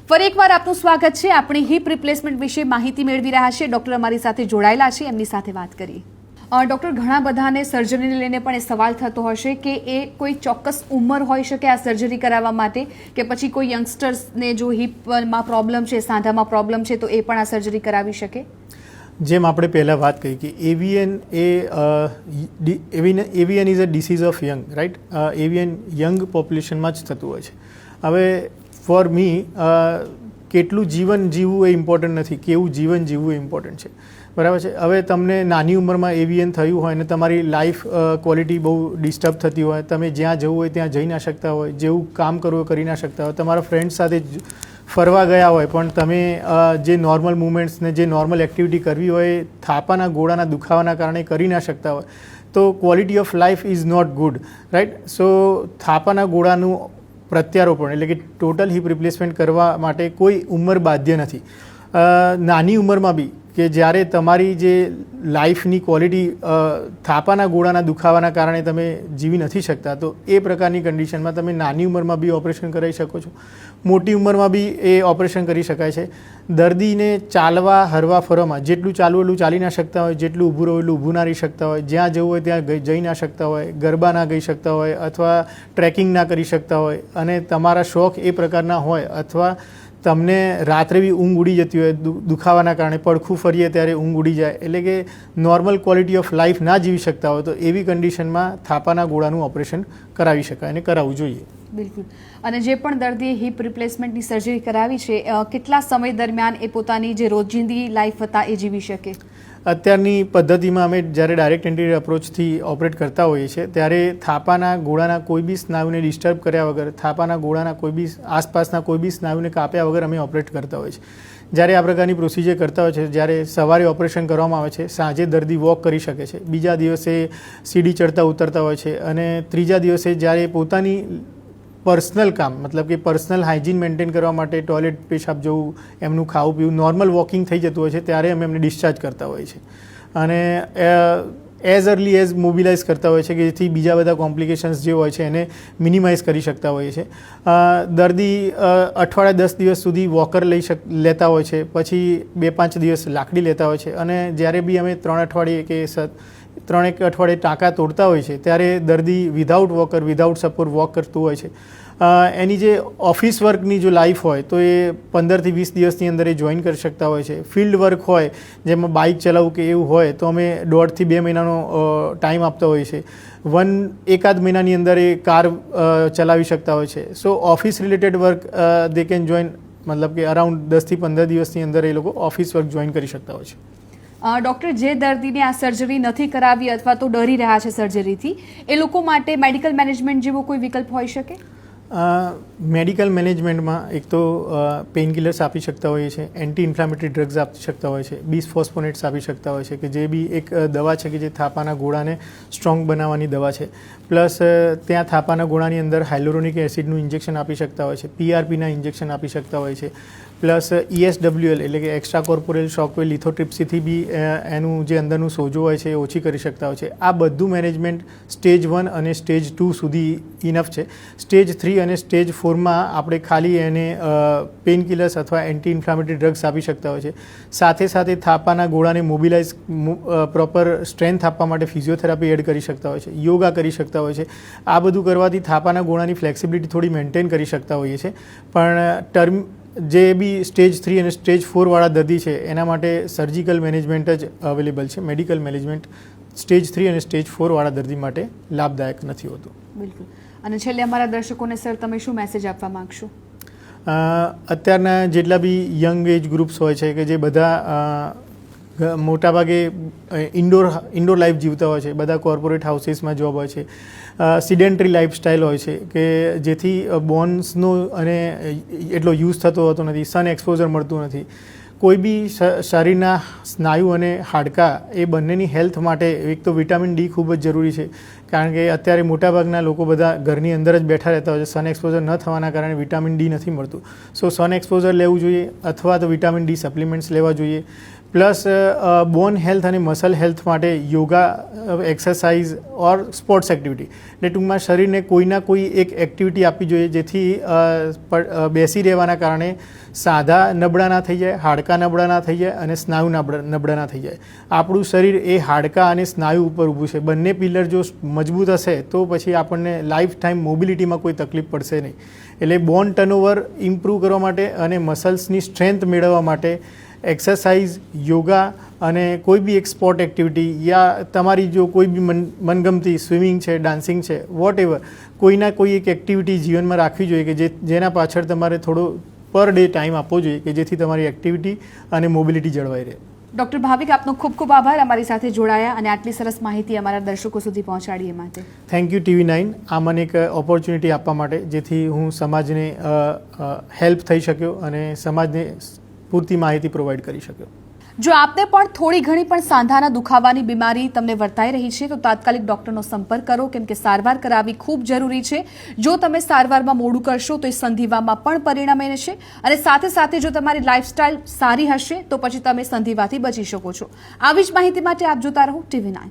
ફરી એકવાર આપનું સ્વાગત છે. આપણે હિપ રિપ્લેસમેન્ટ વિશે માહિતી મેળવી રહ્યા છીએ. ડૉક્ટર અમારી સાથે જોડાયેલા છે, એમની સાથે વાત કરીએ. ડૉક્ટર, ઘણા બધાને સર્જરીને લઈને પણ એ સવાલ થતો હશે કે એ કોઈ ચોક્કસ ઉંમર હોઈ શકે આ સર્જરી કરાવવા માટે, કે પછી કોઈ યંગસ્ટર્સને જો હિપમાં પ્રોબ્લેમ છે, સાંધામાં પ્રોબ્લેમ છે, તો એ પણ આ સર્જરી કરાવી શકે? જેમ આપણે પહેલાં વાત કરી કે AVN is a disease of young, right? AVN young પોપ્યુલેશનમાં જ થતું હોય છે. હવે ફોર મી કેટલું જીવન જીવવું એ ઇમ્પોર્ટન્ટ નથી, કેવું જીવન જીવવું એ ઇમ્પોર્ટન્ટ છે, બરાબર છે? હવે તમને નાની ઉંમરમાં એવિયન થયું હોય અને તમારી લાઈફ ક્વોલિટી બહુ ડિસ્ટર્બ થતી હોય, તમે જ્યાં જવું હોય ત્યાં જઈ ના શકતા હોય, જેવું કામ કરવું કરી ના શકતા હોય, તમારા ફ્રેન્ડ સાથે ફરવા ગયા હોય પણ તમે જે નોર્મલ મૂવમેન્ટ્સને જે નોર્મલ એક્ટિવિટી કરવી હોય થાપાના ગોળાના દુખાવાના કારણે કરી ના શકતા હોય, તો quality of life is not good, right? So થાપાના ગોળાનું પ્રત્યારોપણ એટલે કે ટોટલ હિપ રિપ્લેસમેન્ટ કરવા માટે કોઈ ઉંમર બાધ્ય નથી. નાની ઉંમરમાં બી કે જ્યારે તમારી જે લાઈફની ક્વોલિટી થાપાના ગોળાના દુખાવાના કારણે તમે જીવી નથી શકતા, તો એ પ્રકારની કન્ડિશનમાં તમે નાની ઉંમરમાં બી ઓપરેશન કરાવી શકો છો. મોટી ઉંમરમાં બી એ ઓપરેશન કરી શકાય છે. દર્દીને ચાલવા હરવા ફરવામાં જેટલું ચાલવું એટલું ચાલી ના શકતા હોય, જેટલું ઊભું રહો એટલું ઊભું ના રહી શકતા હોય, જ્યાં જવું હોય ત્યાં જઈ ના શકતા હોય, ગરબા ના ગઈ શકતા હોય, અથવા ટ્રેકિંગ ના કરી શકતા હોય, અને તમારા શોખ એ પ્રકારના હોય, અથવા તમને રાત્રે બી ઊંઘ ઉડી જતી હોય દુખાવાના કારણે, પડખું ફરીએ ત્યારે ઊંઘ ઉડી જાય, એટલે કે નોર્મલ ક્વોલિટી ઓફ લાઈફ ના જીવી શકતા હોય, તો એવી કન્ડિશનમાં થાપાના ગોળાનું ઓપરેશન કરાવી શકાય અને કરાવવું જોઈએ. બિલકુલ. અને જે પણ દર્દીએ હિપ રિપ્લેસમેન્ટની સર્જરી કરાવી છે, કેટલા સમય દરમિયાન એ પોતાની જે રોજિંદી લાઈફ હતા એ જીવી શકે? અત્યારની પદ્ધતિમાં અમે જ્યારે ડાયરેક્ટ એન્ટિરિયર અપ્રોચથી ઓપરેટ કરતા હોઈએ છીએ ત્યારે થાપાના ગોળાના કોઈ બી સ્નાયુને ડિસ્ટર્બ કર્યા વગર, થાપાના ગોળાના કોઈ બી આસપાસના કોઈ બી સ્નાયુને કાપ્યા વગર અમે ઓપરેટ કરતા હોઈએ છીએ. જ્યારે આ પ્રકારની પ્રોસિજર કરતા હોય છે, જ્યારે સવારે ઓપરેશન કરવામાં આવે છે, સાંજે દર્દી વોક કરી શકે છે, બીજા દિવસે સીડી ચડતા ઉતરતા હોય છે, અને ત્રીજા દિવસે જ્યારે પોતાની પર્સનલ કામ મતલબ કે પર્સનલ હાઇજીન મેન્ટેન કરવા માટે ટોયલેટ, પેશાબ જવું, એમનું ખાવું પીવું, નોર્મલ વોકિંગ થઈ જતું હોય છે, ત્યારે અમે એમને ડિસ્ચાર્જ કરતા હોઈએ છીએ. અને એઝ અર્લી એઝ મોબિલાઇઝ કરતા હોય છે કે જેથી બીજા બધા કોમ્પ્લિકેશન્સ જે હોય છે એને મિનિમાઇઝ કરી શકતા હોઈએ છીએ. દર્દી અઠવાડિયા 10 દિવસ સુધી વોકર લેતા હોય છે, પછી 2-5 દિવસ લાકડી લેતા હોય છે, અને જ્યારે બી અમે 3 અઠવાડિયે કે 3 અઠવાડિયે ટાંકા તોડતા હોય છે ત્યારે દર્દી without walker, without support walk કરતું હોય છે. એની જે ઓફિસ વર્કની જો લાઈફ હોય તો એ 15 થી 20 દિવસની અંદર એ જોઈન કરી શકતા હોય છે. ફિલ્ડ વર્ક હોય જેમાં બાઇક ચલાવવું કે એવું હોય તો અમે 1.5 થી 2 મહિનાનો ટાઈમ આપતા હોઈએ છીએ. એકાદ મહિનાની અંદર એ કાર ચલાવી શકતા હોય છે. So office related work they can join, મતલબ કે અરાઉન્ડ 10 થી 15 દિવસની અંદર એ લોકો ઓફિસ વર્ક જોઈન કરી શકતા હોય છે. ડૉક્ટર, જે દર્દીને આ સર્જરી નથી કરાવી અથવા તો ડરી રહ્યા છે સર્જરીથી, એ લોકો માટે મેડિકલ મેનેજમેન્ટ જેવો કોઈ વિકલ્પ હોઈ શકે? મેડિકલ મેનેજમેન્ટમાં એક તો પેઇન કિલર્સ આપી શકતા હોઈએ છીએ, એન્ટી ઇન્ફ્લામેટરી ડ્રગ્સ આપી શકતા હોય છે, બિસફોસ્ફોનેટ્સ આપી શકતા હોય છે કે જે બી એક દવા છે કે જે થાપાના ગોળાને સ્ટ્રોંગ બનાવવાની દવા છે. પ્લસ ત્યાં થાપાના ગોળાની અંદર હાઇલોરોનિક એસિડનું ઇન્જેક્શન આપી શકતા હોય છે, PRPના ઇન્જેક્શન આપી શકતા હોય છે. પ્લસ ESWL એટલે કે એક્સ્ટ્રા કોર્પોરેલ શોકવેવ લિથોટ્રિપ્સીથી બી એનું જે અંદરનું સોજો હોય છે એ ઓછી કરી શકતા હોય છે. આ બધું મેનેજમેન્ટ સ્ટેજ 1 અને સ્ટેજ 2 સુધી ઇનફ છે. સ્ટેજ 3 અને સ્ટેજ 4માં આપણે ખાલી એને પેઇન કિલર્સ અથવા એન્ટી ઇન્ફ્લામેટરી ડ્રગ્સ આપી શકતા હોય છે. સાથે સાથે થાપાના ગોળાને મોબિલાઇઝ પ્રોપર સ્ટ્રેન્થ આપવા માટે ફિઝિયોથેરાપી એડ કરી શકતા હોય છે, યોગા કરી શકતા હોય છે. આ બધું કરવાથી થાપાના ગોળાની ફ્લેક્સિબિલિટી થોડી મેન્ટેન કરી શકતા હોઈએ છીએ. પણ જે બી સ્ટેજ 3 અને સ્ટેજ 4 વાળા દર્દી છે એના માટે સર્જિકલ મેનેજમેન્ટ જ અવેલેબલ છે. મેડિકલ મેનેજમેન્ટ સ્ટેજ 3 અને સ્ટેજ 4 વાળા દર્દી માટે લાભદાયક નથી હોતું. બિલકુલ. અને છેલ્લે અમારા દર્શકોને સર તમે શું મેસેજ આપવા માંગશો? અત્યારના જેટલા બી યંગ એજ ગ્રુપ્સ હોય છે કે જે બધા મોટાભાગે ઇન્ડોર લાઈફ જીવતા હોય છે, બધા કોર્પોરેટ હાઉસીસમાં જોબ હોય છે, સિડેન્ટરી લાઈફસ્ટાઈલ હોય છે કે જેથી બોન્સનો અને એટલો યુઝ થતો હોતો નથી, સન એક્સપોઝર મળતું નથી. કોઈ બી શરીરના સ્નાયુ અને હાડકાં એ બંનેની હેલ્થ માટે એક તો વિટામિન ડી ખૂબ જ જરૂરી છે, કારણ કે અત્યારે મોટાભાગના લોકો બધા ઘરની અંદર જ બેઠા રહેતા હોય છે. સન એક્સપોઝર ન થવાના કારણે વિટામિન ડી નથી મળતું. સો સન એક્સપોઝર લેવું જોઈએ અથવા તો વિટામિન ડી સપ્લિમેન્ટ્સ લેવા જોઈએ. પ્લસ બોન હેલ્થ અને મસલ હેલ્થ માટે યોગા, એક્સરસાઇઝ ઓર સ્પોર્ટ્સ એક્ટિવિટી, એટલે ટૂંકમાં શરીરને કોઈના કોઈ એક એક્ટિવિટી આપવી જોઈએ જેથી બેસી રહેવાના કારણે સાંધા નબળા ના થઈ જાય, હાડકાં નબળા ના થઈ જાય અને સ્નાયુ નબળા ના થઈ જાય. આપણું શરીર એ હાડકાં અને સ્નાયુ ઉપર ઊભું છે. બંને પિલર જો મજબૂત હશે તો પછી આપણને લાઈફ ટાઈમ મોબિલિટીમાં કોઈ તકલીફ પડશે નહીં. એટલે બોન ટર્નઓવર ઇમ્પ્રૂવ કરવા માટે અને મસલ્સની સ્ટ્રેન્થ મેળવવા માટે એક્સરસાઇઝ, યોગા અને કોઈ બી એક સ્પોર્ટ એક્ટિવિટી યા તમારી જો કોઈ બી મનગમતી સ્વિમિંગ છે, ડાન્સિંગ છે, વોટ એવર, કોઈના કોઈ એક એક્ટિવિટી જીવનમાં રાખવી જોઈએ કે જેના પાછળ તમારે થોડો પર ડે ટાઈમ આપવો જોઈએ કે જેથી તમારી એક્ટિવિટી અને મોબિલિટી જળવાઈ રહે. ડૉક્ટર ભાવિક, આપનો ખૂબ ખૂબ આભાર અમારી સાથે જોડાયા અને આટલી સરસ માહિતી અમારા દર્શકો સુધી પહોંચાડી એ માટે. થેન્ક યુ TV9 આ મને એક ઓપોર્ચ્યુનિટી આપવા માટે જેથી હું સમાજને હેલ્પ થઈ શક્યો અને સમાજને પૂરતી માહિતી પ્રોવાઈડ કરી શક્યો. જો આપને પણ થોડી ઘણી પણ સાંધાના દુખાવાની બીમારી તમને વર્તાઈ રહી છે તો તાત્કાલિક ડૉક્ટરનો સંપર્ક કરો, કેમ કે સારવાર કરાવવી ખૂબ જરૂરી છે. જો તમે સારવારમાં મોડું કરશો તો એ સંધિવામાં પણ પરિણમે છે અને સાથે સાથે જો તમારી લાઇફસ્ટાઇલ સારી હશે તો પછી તમે સંધિવાથી બચી શકો છો. આવી જ માહિતી માટે આપ જોતા રહો TV9.